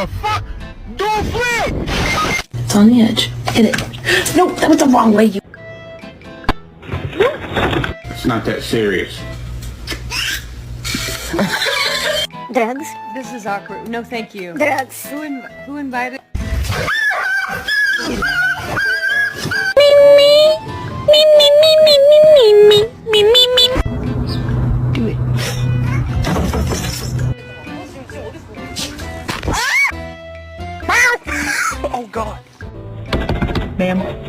the fuck? Do a flip! It's on the edge. Hit it. No, that was the wrong way. You. It's not that serious. Drugs? This is awkward. No, thank you. Drugs. Who invited? Do it. Oh God. Ma'am.